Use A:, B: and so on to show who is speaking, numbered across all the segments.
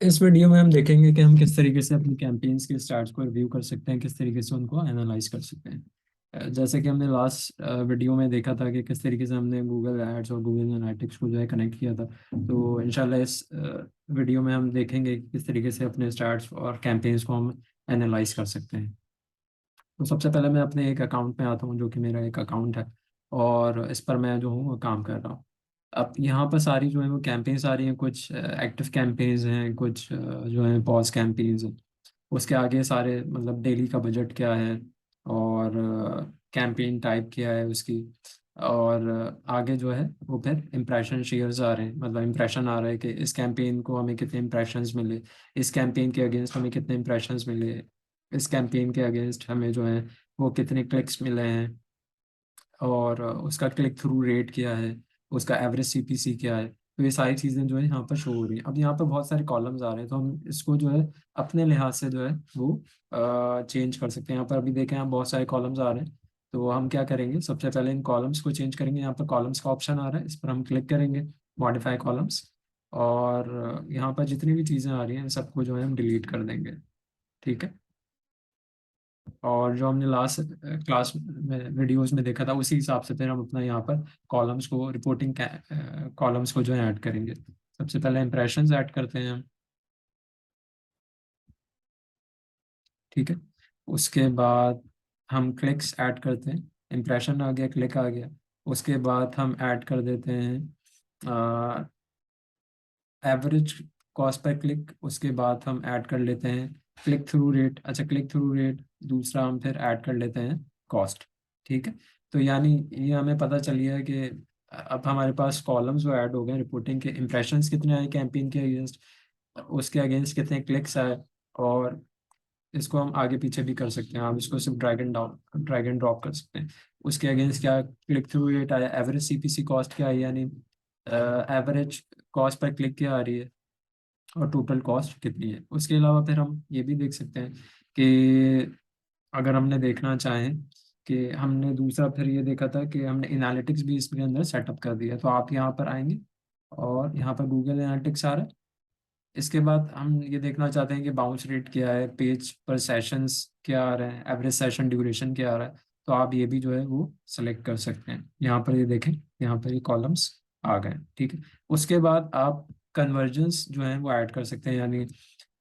A: इस वीडियो में हम देखेंगे कि हम किस तरीके से अपनी कैंपेन्स के स्टार्ट्स को रिव्यू कर सकते हैं, किस तरीके से उनको एनालाइज कर सकते हैं। जैसे कि हमने लास्ट वीडियो में देखा था कि किस तरीके से हमने गूगल एड्स और गूगल एनालिटिक्स को जो है कनेक्ट किया था। तो इंशाल्लाह इस वीडियो में हम देखेंगे कि किस तरीके से अपने स्टार्ट्स और कैंपेन्स को हम एनालाइज कर सकते हैं। तो सबसे पहले मैं अपने एक अकाउंट में आता हूँ, जो कि मेरा एक अकाउंट है और इस पर मैं जो हूँ वो काम कर रहा हूँ। अब यहाँ पर सारी जो है वो कैंपेन्स आ रही हैं, कुछ एक्टिव कैंपेन्स हैं, कुछ जो है पॉज कैंपेन्स हैं। उसके आगे सारे मतलब डेली का बजट क्या है और कैंपेन टाइप क्या है उसकी। और आगे जो है वो फिर इम्प्रेशन शेयर्स आ रहे हैं, मतलब इम्प्रेशन आ रहा है कि इस कैंपेन को हमें कितने इम्प्रेशंस मिले, इस कैंपेन के अगेंस्ट हमें कितने इम्प्रेशंस मिले, इस कैंपेन के अगेंस्ट हमें जो है वो कितने क्लिक्स मिले हैं, और उसका क्लिक थ्रू रेट क्या है, उसका एवरेज सीपीसी क्या है। तो ये सारी चीज़ें जो है यहाँ पर शो हो रही हैं। अब यहाँ पर बहुत सारे कॉलम्स आ रहे हैं, तो हम इसको जो है अपने लिहाज से जो है वो चेंज कर सकते हैं। यहाँ पर अभी देखें, यहाँ बहुत सारे कॉलम्स आ रहे हैं। तो हम क्या करेंगे, सबसे पहले इन कॉलम्स को चेंज करेंगे। यहाँ पर कॉलम्स का ऑप्शन आ रहा है, इस पर हम क्लिक करेंगे, मॉडिफाई कॉलम्स। और यहाँ पर जितनी भी चीज़ें आ रही हैं इन सबको जो है हम डिलीट कर देंगे। ठीक है। और जो हमने लास्ट क्लास में वीडियोस में देखा था उसी हिसाब से फिर हम अपना यहाँ पर कॉलम्स को, रिपोर्टिंग कॉलम्स को जो है ऐड करेंगे। सबसे पहले इंप्रेशंस ऐड करते हैं हम। ठीक है। उसके बाद हम क्लिक्स ऐड करते हैं। इंप्रेशन आ गया, क्लिक आ गया। उसके बाद हम ऐड कर देते हैं एवरेज कॉस्ट पर क्लिक। उसके बाद हम ऐड कर लेते हैं क्लिक थ्रू रेट। अच्छा, क्लिक थ्रू रेट दूसरा हम फिर ऐड कर लेते हैं कॉस्ट। ठीक है। तो यानी ये हमें पता चल गया है कि अब हमारे पास कॉलम्स जो ऐड हो गए, रिपोर्टिंग के इम्प्रेशंस कितने आए कैंपेन के अगेंस्ट, उसके अगेंस्ट कितने क्लिक्स आए। और इसको हम आगे पीछे भी कर सकते हैं, आप इसको सिर्फ ड्रैग एंड ड्रॉप कर सकते हैं। उसके अगेंस्ट क्या क्लिक थ्रू रेट आया, एवरेज सीपीसी कॉस्ट क्या है, यानी एवरेज कॉस्ट पर क्लिक क्या आ रही है, और टोटल कॉस्ट कितनी है। उसके अलावा फिर हम ये भी देख सकते हैं कि अगर हमने देखना चाहें कि हमने दूसरा फिर ये देखा था कि हमने एनालिटिक्स भी इसके अंदर सेटअप कर दिया। तो आप यहाँ पर आएंगे और यहाँ पर गूगल एनालिटिक्स आ रहा है। इसके बाद हम ये देखना चाहते हैं कि बाउंस रेट क्या है, पेज पर सेशंस क्या आ रहे हैं, एवरेज सेशन ड्यूरेशन क्या आ रहा है। तो आप ये भी जो है वो सेलेक्ट कर सकते हैं। यहाँ पर ये देखें, यहाँ पर ये कॉलम्स आ गए। ठीक है। उसके बाद आप कन्वर्जेंस जो है वो ऐड कर सकते हैं, यानी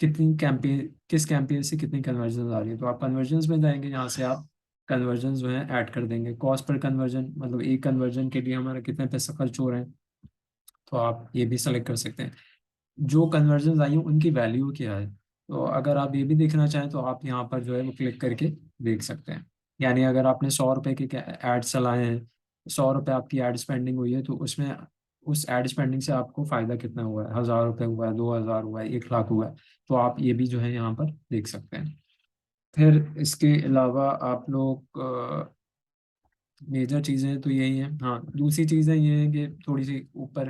A: कितनी कैंपेन, किस कैंपेन से कितनी कन्वर्जन आ रही है। तो आप कन्वर्जन्स में जाएंगे, यहाँ से आप कन्वर्जन जो है ऐड कर देंगे। कॉस्ट पर कन्वर्जन मतलब एक कन्वर्जन के लिए हमारा कितने पैसा खर्च हो रहे हैं, तो आप ये भी सेलेक्ट कर सकते हैं। जो कन्वर्जन आई हैं उनकी वैल्यू क्या है। तो अगर आप ये भी देखना चाहें तो आप यहाँ पर जो है वो क्लिक करके देख सकते हैं। यानी अगर आपने 100 रुपए के एड चलाए हैं, 100 रुपये आपकी एड स्पेंडिंग हुई है, तो उसमें उस एड स्पेंडिंग से आपको फायदा कितना हुआ है, 1,000 रुपये हुआ है, 2,000 हुआ है, 1 लाख हुआ है। तो आप ये भी जो है यहाँ पर देख सकते हैं। फिर इसके अलावा आप लोग मेजर चीज़ें तो यही हैं। हाँ, दूसरी चीज़ें ये हैं कि थोड़ी सी ऊपर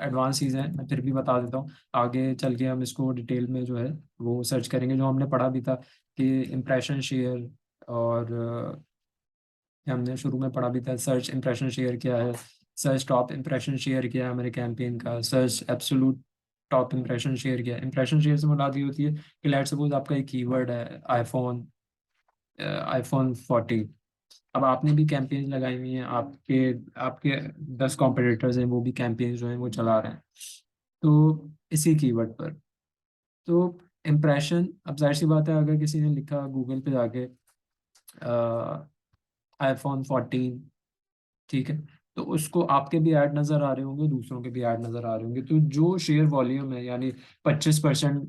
A: एडवांस चीज़ें हैं, मैं फिर भी बता देता हूँ। आगे चल के हम इसको डिटेल में जो है वो सर्च करेंगे, जो हमने पढ़ा भी था कि इम्प्रेशन शेयर। और हमने शुरू में पढ़ा भी था सर्च इम्प्रेशन शेयर क्या है, सर्च टॉप इम्प्रेशन शेयर क्या है हमारे कैंपेन का, search absolute top impression share क्या है। इम्प्रेशन शेयर से मुराद ये होती है कि लेट्स सपोज आपका एक कीवर्ड है आईफोन, iPhone 14। अब आपने भी कैंपेन लगाई हुई हैं, आपके आपके 10 कॉम्पिटिटर्स हैं, वो भी कैंपेन जो हैं वो चला रहे हैं, तो इसी कीवर्ड पर। तो इम्प्रेशन, अब जाहिर सी बात है अगर किसी ने लिखा गूगल पे जाके iPhone 14, ठीक है, तो उसको आपके भी ऐड नज़र आ रहे होंगे, दूसरों के भी ऐड नज़र आ रहे होंगे। तो जो शेयर वॉल्यूम है, यानी 25%,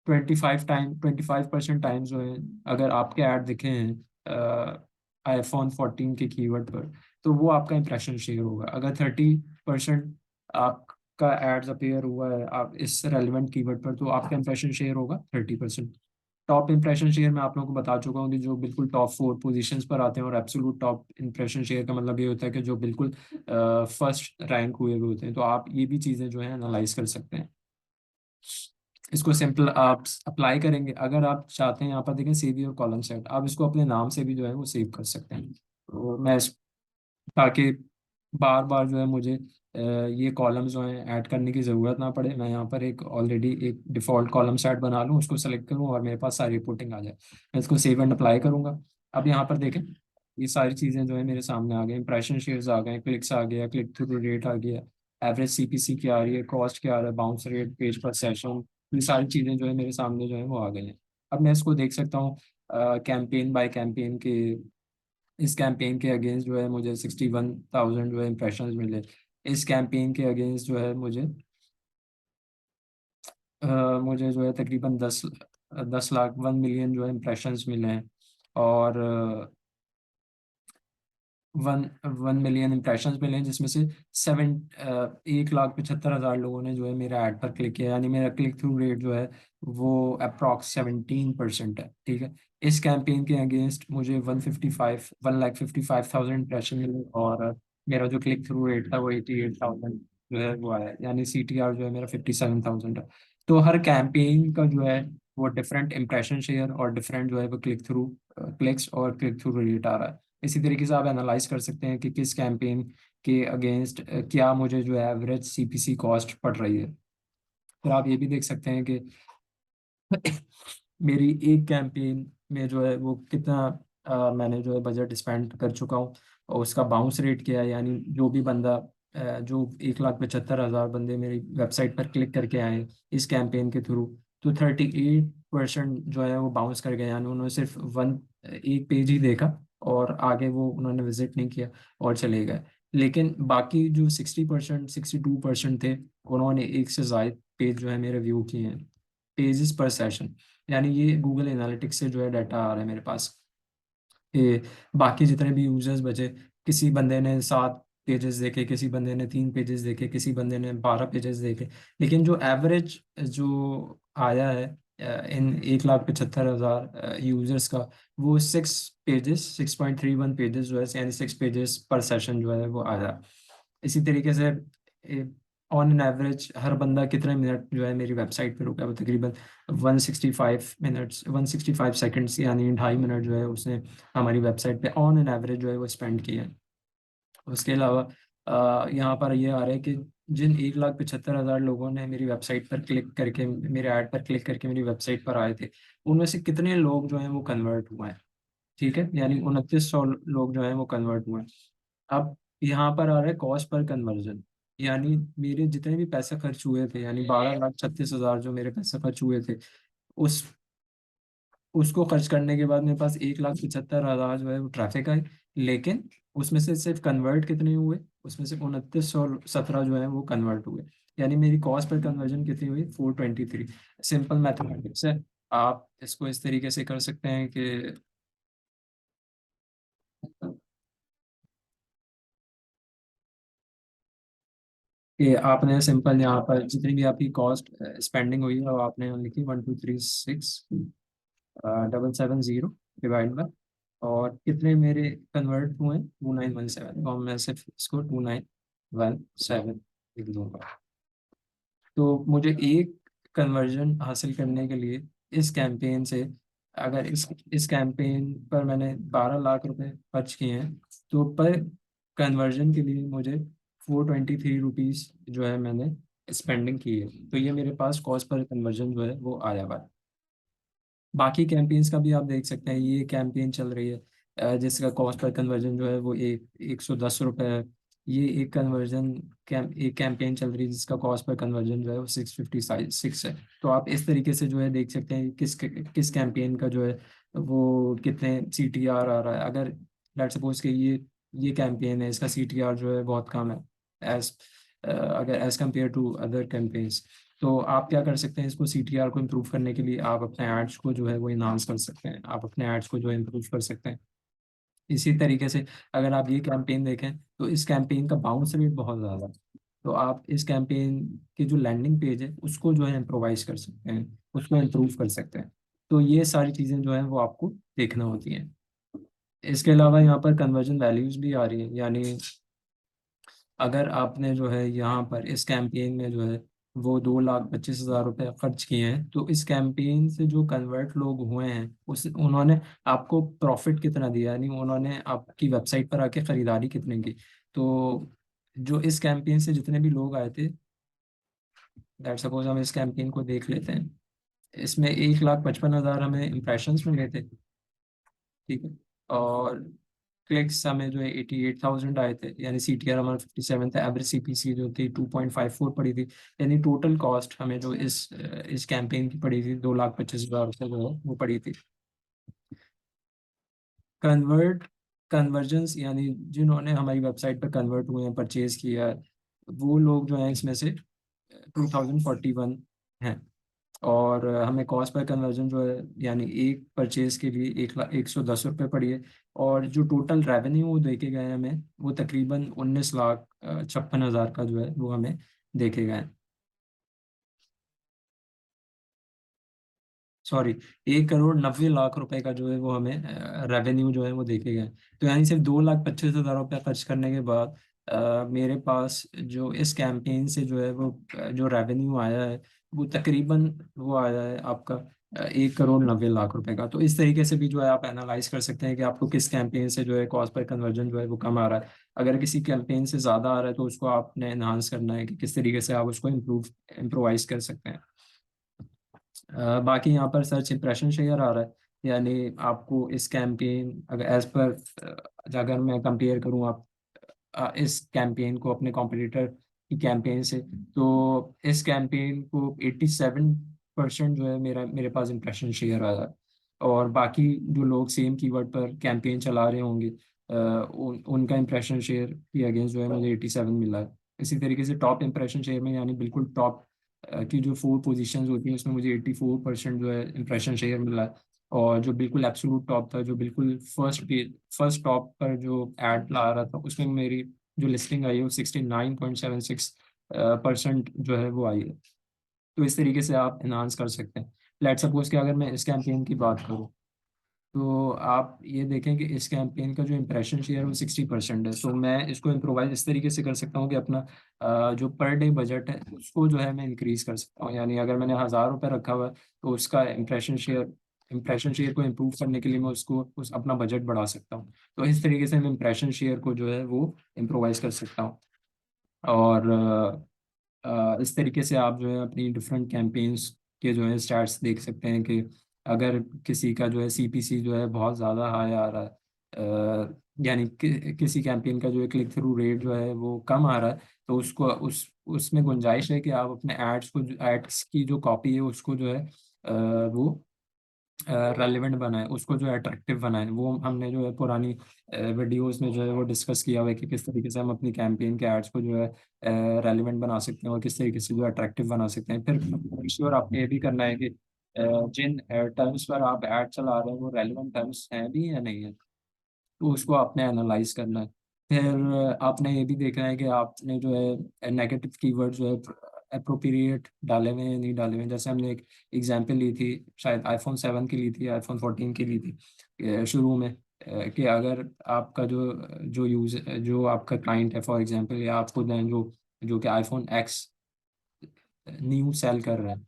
A: 25% टाइम जो है, अगर आपके ऐड दिखे हैं iPhone 14 के कीवर्ड पर, तो वो आपका इंप्रेशन शेयर होगा। अगर 30% आपका एड्स अपीयर हुआ है आप इस रेलिवेंट कीवर्ड पर, तो आपका इंप्रेशन शेयर होगा 30%। टॉप इंप्रेशन शेयर मैं आप लोगों को बता चुका हूँ कि जो बिल्कुल टॉप 4 पोजीशंस पर आते हैं, और एब्सोलूट टॉप इंप्रेशन शेयर का मतलब ये होता है कि जो बिल्कुल फर्स्ट रैंक हुए हुए होते हैं। तो आप ये भी चीज़ें जो है एनालाइज कर सकते हैं। इसको सिंपल आप अप्लाई करेंगे। अगर आप चाहते हैं, यहाँ पर देखें सेव योर कॉलम सेट, आप इसको अपने नाम से भी जो है वो सेव कर सकते हैं। तो मैं ताकि बार बार जो है मुझे ये कॉलम्स जो हैं ऐड करने की ज़रूरत ना पड़े। मैं यहाँ पर एक ऑलरेडी एक डिफ़ॉल्ट कॉलम सेट बना लूँ, उसको सेलेक्ट करूँ और मेरे पास सारी रिपोर्टिंग आ जाए। मैं इसको सेव एंड अप्लाई करूँगा। अब यहाँ पर देखें, ये सारी चीज़ें जो है मेरे सामने आ गई। इंप्रेशन शेयर्स आ गए, क्लिक्स आ गया, क्लिक थ्रू रेट आ गया, एवरेज CPC क्या आ रही है, कॉस्ट क्या आ रहा है, बाउंस रेट, पेज पर सेशन, ये सारी चीज़ें जो है मेरे सामने जो है वो आ गई हैं। अब मैं इसको देख सकता हूँ कैंपेन बाय कैंपेन के। इस कैंपेन के अगेंस्ट जो है मुझे 61,000 जो है इम्प्रेशंस मिले। इस कैंपेन के अगेंस्ट जो है मुझे जो है तकरीबन 10 लाख 1 मिलियन जो है इम्प्रेशंस मिले हैं। और 1 1 मिलियन इम्प्रेशंस मिले हैं, जिसमें से 1,75,000 लोगों ने जो है मेरा ऐड पर क्लिक किया, यानी मेरा क्लिक थ्रू रेट जो है वो अप्रॉक्स 17% है। ठीक है। इस कैंपेन के अगेंस्ट मुझे 1,55,000 इम्प्रेशन मिले, और मेरा जो क्लिक थ्रू रेट था वो 88,000 जो है वो आया, यानी CTR जो है मेरा 57,000 है। तो हर कैंपेन का जो है वो डिफरेंट इम्प्रेशन शेयर और डिफरेंट जो है वो क्लिक्स और क्लिक थ्रू रेट आ रहा है। इसी तरीके से आप एनालाइज कर सकते हैं कि किस कैंपेन के अगेंस्ट क्या मुझे जो है एवरेज CPC कॉस्ट पड़ रही है। फिर आप ये भी देख सकते हैं कि मेरी एक कैंपेन में जो है वो कितना मैंने जो है बजट स्पेंड कर चुका हूँ, और उसका बाउंस रेट क्या है, यानी जो भी बंदा जो 1,75,000 बंदे मेरी वेबसाइट पर क्लिक करके आए इस कैंपेन के थ्रू, तो 38% जो है वो बाउंस कर गए, यानी उन्होंने सिर्फ एक पेज ही देखा और आगे वो उन्होंने विजिट नहीं किया और चले गए। लेकिन बाकी जो 60% 62% थे, उन्होंने एक से ज्यादा पेज जो है मेरे व्यू किए हैं, पेजेस पर सेशन। यानी ये गूगल एनालिटिक्स से जो है डाटा आ रहा है मेरे पास कि बाकी जितने भी यूजर्स बचे, किसी बंदे ने 7 पेजेस देखे, किसी बंदे ने 3 पेजेस देखे, किसी बंदे ने 12 पेजेस देखे, लेकिन जो एवरेज जो आया है इन 1,75,000 यूजर्स का, वो 6 पेजेस 6.31 पेजेस जो है, यानी 6 पेजेस पर सेशन जो है वो आया। इसी तरीके से ऑन एन एवरेज हर बंदा कितने मिनट जो है मेरी वेबसाइट पे रुका है, वो तकरीबन 165 मिनट्स 165 सेकंड्स, यानी 2.5 मिनट जो है उसने हमारी वेबसाइट पे ऑन एन एवरेज जो है वो स्पेंड किया है। उसके अलावा यहाँ पर ये आ रहा है कि जिन 1,75,000 लोगों ने मेरी वेबसाइट पर क्लिक करके, मेरे ऐड पर क्लिक करके मेरी वेबसाइट पर आए थे, उनमें से कितने लोग जो हैं वो कन्वर्ट हुए हैं। ठीक है, यानी 2,900 लोग जो हैं वो कन्वर्ट हुए हैं। अब यहाँ पर आ रहा है कॉस्ट पर कन्वर्जन, यानी मेरे जितने भी पैसे खर्च हुए थे, यानी 12,36,000 जो मेरे पैसे खर्च हुए थे, उस उसको खर्च करने के बाद मेरे पास 1,75,000 जो है वो ट्रैफिक आए। लेकिन उसमें से सिर्फ कन्वर्ट कितने हुए, उसमें से 2,917 जो है वो कन्वर्ट हुए, यानी मेरी कॉस्ट पर कन्वर्जन कितनी हुई, 423। सिंपल मैथमेटिक्स है। आप इसको इस तरीके से कर सकते हैं कि आपने सिंपल यहाँ पर जितनी भी आपकी कॉस्ट स्पेंडिंग हुई है वो आपने लिखी 1,236,770 डिवाइड बाय, और कितने मेरे कन्वर्ट हुए 2,917, तो मैं सिर्फ इसको 2,917 लिख दूंगा। तो मुझे एक कन्वर्जन हासिल करने के लिए इस कैंपेन से, अगर इस कैंपेन पर मैंने 12 लाख रुपए खर्च किए हैं, तो पर कन्वर्जन के लिए मुझे 423 रुपीज़ जो है मैंने स्पेंडिंग की है। तो ये मेरे पास कॉस्ट पर कन्वर्जन जो है वो आया हुआ है। बाकी कैंपेन्स का भी आप देख सकते हैं, ये कैंपेन चल रही है जिसका कॉस्ट पर कन्वर्जन जो है वो 110 रुपये है। ये एक कैंपेन चल रही है जिसका कॉस्ट पर कन्वर्जन जो है वो 656 है। तो आप इस तरीके से जो है देख सकते हैं किस कैंपेन का जो है वो कितने CTR आ रहा है। अगर लेट सपोज कि ये कैंपेन है, इसका CTR जो है बहुत कम है, एज अगर as compare to other campaigns, तो आप क्या कर सकते हैं, इसको CTR को इम्प्रूव करने के लिए आप अपने एड्स को जो है वो इन्हांस कर सकते हैं, आप अपने एड्स को जो है इम्प्रूव कर सकते हैं। इसी तरीके से अगर आप ये कैंपेन देखें, तो इस कैंपेन का बाउंस रेट बहुत ज़्यादा है। तो आप इस कैंपेन की जो लैंडिंग पेज है उसको जो है इम्प्रोवाइज कर सकते हैं, उसको इम्प्रूव कर सकते हैं। तो ये सारी चीज़ें जो है वो आपको देखना होती हैं। इसके अलावा यहाँ पर कन्वर्जन वैल्यूज भी आ रही हैं, यानी अगर आपने जो है यहाँ पर इस कैंपेन में जो है वो 2,25,000 रुपये खर्च किए हैं, तो इस कैंपेन से जो कन्वर्ट लोग हुए हैं उस उन्होंने आपको प्रॉफिट कितना दिया, यानी उन्होंने आपकी वेबसाइट पर आके ख़रीदारी कितने की। तो जो इस कैंपेन से जितने भी लोग आए थे, दैट सपोज हम इस कैंपेन को देख लेते हैं, इसमें 1,55,000 हमें इम्प्रेशंस मिले थे, ठीक है। और क्लिक्स हमें जो है 88,000 आए थे, यानी CTR हमारा 57 था, एवरेज CPC जो थी 2.54 पड़ी थी। यानी टोटल कॉस्ट हमें जो इस कैंपेन की पड़ी थी 2,25,000 रुपये जो है वो पड़ी थी। कन्वर्ट कन्वर्जन्स यानी जिन्होंने हमारी वेबसाइट पर कन्वर्ट हुए हैं, परचेज किया है, वो लोग जो हैं इसमें से 2041 हैं। और हमें कॉस्ट पर कन्वर्जन जो है, यानी एक परचेज के लिए 1,01,10 रुपये पड़ी है। और जो टोटल रेवेन्यू वो देखे गए हैं हमें, वो तकरीबन 19,56,000 का जो है वो हमें देखे गए हैं। सॉरी, 1,90,00,000 रुपए का जो है वो हमें रेवेन्यू जो है वो देखे गए। तो यानी सिर्फ 2,25,000 रुपया खर्च करने के बाद मेरे पास जो इस कैंपेन से जो है वो जो रेवेन्यू आया है, वो तकरीबन वो आया है आपका 1,90,00,000 रुपए का। तो इस तरीके से भी जो है आप एनालाइज कर सकते हैं कि आपको किस कैंपेन से जो है कॉस्ट पर कन्वर्जन जो है वो कम आ रहा है। अगर किसी कैंपेन से ज़्यादा आ रहा है तो उसको आपने एनहांस करना है कि किस तरीके से आप उसको इम्प्रोवाइज कर सकते हैं। बाकी यहाँ पर सर्च इंप्रेशन शेयर आ रहा है, यानी आपको इस कैंपेन, अगर एज पर अगर मैं कंपेयर करूँ आप इस कैंपेन को अपने कॉम्पिटिटर की कैंपेन से, तो इस कैंपेन को 87% जो है मेरे पास इंप्रेशन शेयर आया है। और बाकी जो लोग सेम कीवर्ड पर कैंपेन चला रहे होंगे, उनका इंप्रेशन शेयर की अगेंस्ट जो है मुझे 87 मिला है। इसी तरीके से टॉप इंप्रेशन शेयर में, यानी बिल्कुल टॉप की जो 4 पोजीशंस होती हैं उसमें मुझे 84% जो है इंप्रेशन शेयर मिला है। और जो बिल्कुल एब्सोलूट टॉप था, जो बिल्कुल फर्स्ट टॉप पर जो एड ला रहा था, उसमें मेरी जो लिस्टिंग आई है वो 69.76% जो है वो आई है। तो इस तरीके से आप इन्हांस कर सकते हैं। लेट सपोज कि अगर मैं इस कैंपेन की बात करूँ, तो आप ये देखें कि इस कैंपेन का जो इम्प्रेशन शेयर है वो 60% है। तो मैं इसको इम्प्रोवाइज इस तरीके से कर सकता हूँ कि अपना जो पर डे बजट है उसको जो है मैं इंक्रीज कर सकता हूँ। यानी अगर मैंने 1,000 रुपये रखा हुआ है, तो उसका इम्प्रेशन शेयर को इम्प्रूव करने के लिए मैं उसको अपना बजट बढ़ा सकता हूँ। तो इस तरीके से मैं इम्प्रेशन शेयर को जो है वो इम्प्रोवाइज कर सकता हूँ। और इस तरीके से आप जो है अपनी डिफरेंट कैंपेन्स के जो है स्टैट्स देख सकते हैं कि अगर किसी का जो है CPC जो है बहुत ज़्यादा हाई आ रहा है, यानी किसी कैंपेन का जो है क्लिक थ्रू रेट जो है वो कम आ रहा है, तो उसको उसमें गुंजाइश है कि आप अपने एड्स की जो कॉपी है उसको जो है वो रेलिवेंट बनाए, उसको जो है अट्रैक्टिव बनाए। वो हमने जो है पुरानी वीडियोस में जो है वो डिस्कस किया हुआ है कि किस तरीके से हम अपनी कैंपेन के एड्स को जो है रेलिवेंट बना सकते हैं और किस तरीके से जो अट्रैक्टिव बना सकते हैं। फिर श्योर आपने ये भी करना है कि जिन टर्म्स पर आप ऐड चला रहे हैं वो रेलिवेंट टर्म्स हैं भी या नहीं है, तो उसको आपने एनालाइज करना है। फिर आपने ये भी देखना है कि आपने जो है नेगेटिव कीवर्ड जो है अप्रोप्रिएट डाले हुए हैं या नहीं डाले हुए हैं। जैसे हमने एक एग्जांपल ली थी, शायद iPhone 7 की ली थी, iPhone 14 की ली थी शुरू में, कि अगर आपका जो आपका क्लाइंट है फॉर एग्जांपल, या आपको दें जो कि iPhone X न्यू सेल कर रहा है,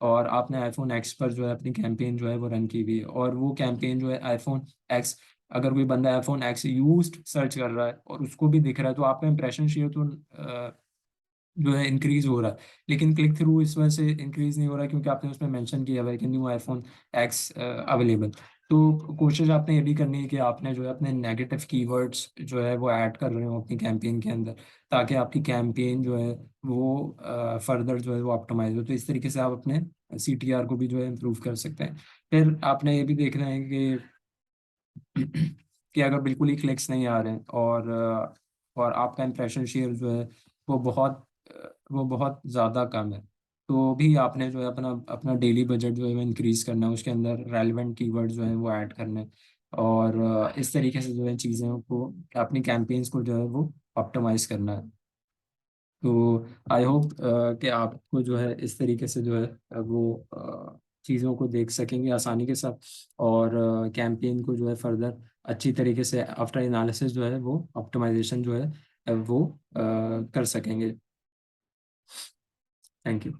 A: और आपने iPhone X पर जो है अपनी कैंपेन जो है वो रन की हुई है, और वो कैंपेन जो है iPhone X, अगर कोई बंदा iPhone X यूज्ड सर्च कर रहा है और उसको भी दिख रहा है, तो आपका इंप्रेशन शेयर तो जो है इंक्रीज हो रहा है। लेकिन क्लिक थ्रू इस वजह से इंक्रीज नहीं हो रहा है क्योंकि आपने उसमें मेंशन किया हुआ है कि न्यू iPhone X अवेलेबल। तो कोशिश आपने ये भी करनी है कि आपने जो है अपने नेगेटिव कीवर्ड्स जो है वो ऐड कर रहे हो अपनी कैंपेन के अंदर, ताकि आपकी कैंपेन जो है वो फर्दर जो है वो ऑप्टिमाइज हो। तो इस तरीके से आप अपने CTR को भी जो है इम्प्रूव कर सकते हैं। फिर आपने ये भी देखना है कि कि अगर बिल्कुल ही क्लिक्स नहीं आ रहे हैं, और आपका इंप्रेशन शेयर जो है वो बहुत ज़्यादा कम है, तो भी आपने जो है अपना अपना डेली बजट जो है वो इंक्रीज करना है, उसके अंदर रेलिवेंट कीवर्ड जो है वो ऐड करने हैं। और इस तरीके से जो है चीज़ों को, अपनी कैंपेन्स को जो है वो ऑप्टिमाइज करना है। तो आई होप कि आपको जो है इस तरीके से जो है वो चीज़ों को देख सकेंगे आसानी के साथ, और कैंपेन को जो है फर्दर अच्छी तरीके से आफ्टर एनालिसिस जो है वो ऑप्टिमाइजेशन जो है वो कर सकेंगे। Thank you.